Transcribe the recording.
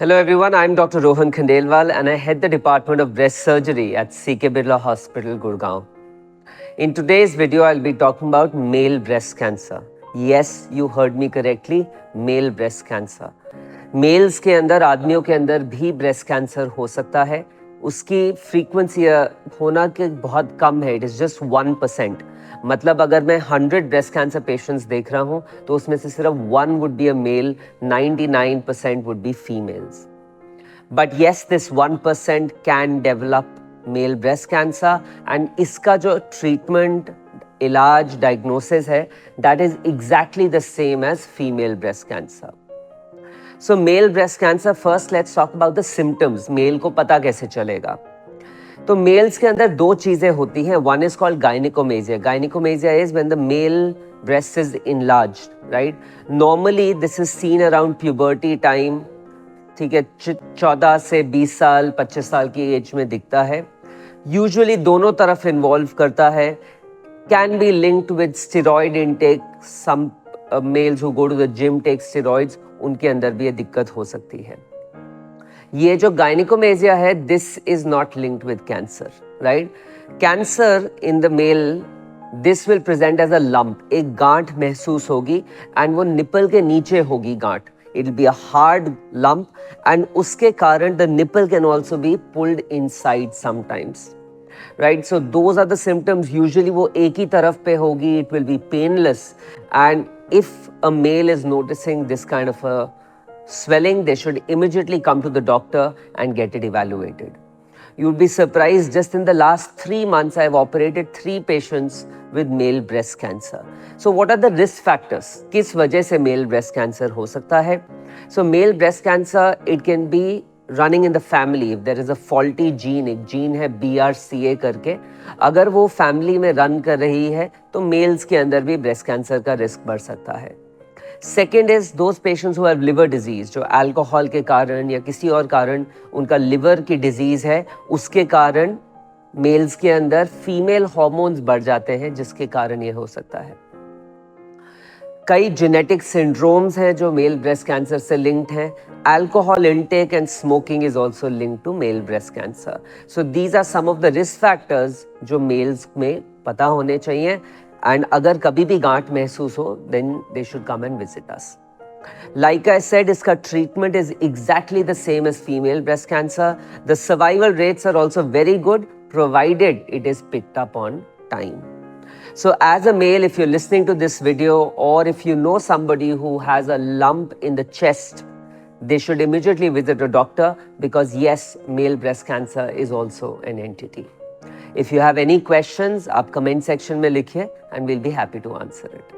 Hello everyone, I'm Dr. Rohan Khandelwal and I head the Department of Breast Surgery at CK Birla Hospital, Gurgaon. In today's video, I'll be talking about male breast cancer. Yes, you heard me correctly, male breast cancer. Males के अंदर, आदमियों के अंदर भी breast cancer हो सकता है. उसकी frequency होना के बहुत कम है. It is just 1%. मतलब अगर मैं 100 breast cancer patients देख रहा हूँ, तो उसमें से सिर्फ 1 would be a male, 99% would be females. But yes, this 1% can develop male breast cancer and इसका जो treatment, इलाज, diagnosis है, that is exactly the same as female breast cancer. So male breast cancer, first let's talk about the symptoms. Male को पता कैसे चलेगा? तो mails के अंदर दो चीजें होती हैं. One is called gynaecomastia. Gynaecomastia is when the male breast is enlarged, right? Normally this is seen around puberty time. ठीक है, 14 से 20 साल 25 साल की एज में दिखता है. यूजुअली दोनों तरफ इन्वॉल्व करता है. Can be linked with steroid intake. Some males who go to the gym take steroids, उनके अंदर भी ये दिक्कत हो सकती है. ये जो गायनिकोमेजिया है, this is not linked with cancer, right? Cancer in the male, this will present as a lump. एक गांठ महसूस होगी एंड वो निपल के नीचे होगी गांठ. It will be a hard lump and उसके कारण the nipple can also be pulled inside sometimes, right? So those are the symptoms. Usually वो एक ही तरफ पे होगी. It will be painless and if a male is noticing this kind of a swelling, they should immediately come to the doctor and get it evaluated. You would be surprised, just in the last 3 months, I have operated 3 patients with male breast cancer. So what are the risk factors? किस वजह से male breast cancer हो सकता है? So male breast cancer, it can be running in the family. If there is a faulty gene, एक gene है BRCA करके, अगर वो family में run कर रही है, तो males के अंदर भी breast cancer का risk बढ़ सकता है. Second is those patients who have liver disease, जो अल्कोहल के कारण या किसी और कारण उनका लिवर की डिजीज है, उसके कारण मेल्स के अंदर फीमेल हार्मोन्स बढ़ जाते हैं, जिसके कारण ये हो सकता है. कई जेनेटिक सिंड्रोम्स हैं जो मेल ब्रेस्ट कैंसर से लिंक्ड हैं. Alcohol intake and smoking is also linked to male breast cancer. So these are some of the risk factors जो मेल्स में पता होने चाहिए. And अगर कभी भी गांठ महसूस हो, then they should come and visit us. Like I said, इसका treatment is exactly the same as female breast cancer. The survival rates are also very good, provided it is picked up on time. So as a male, if you're listening to this video, or if you know somebody who has a lump in the chest, they should immediately visit a doctor, because yes, male breast cancer is also an entity. If you have any questions, आप comment section में लिखिए and we'll be happy to answer it.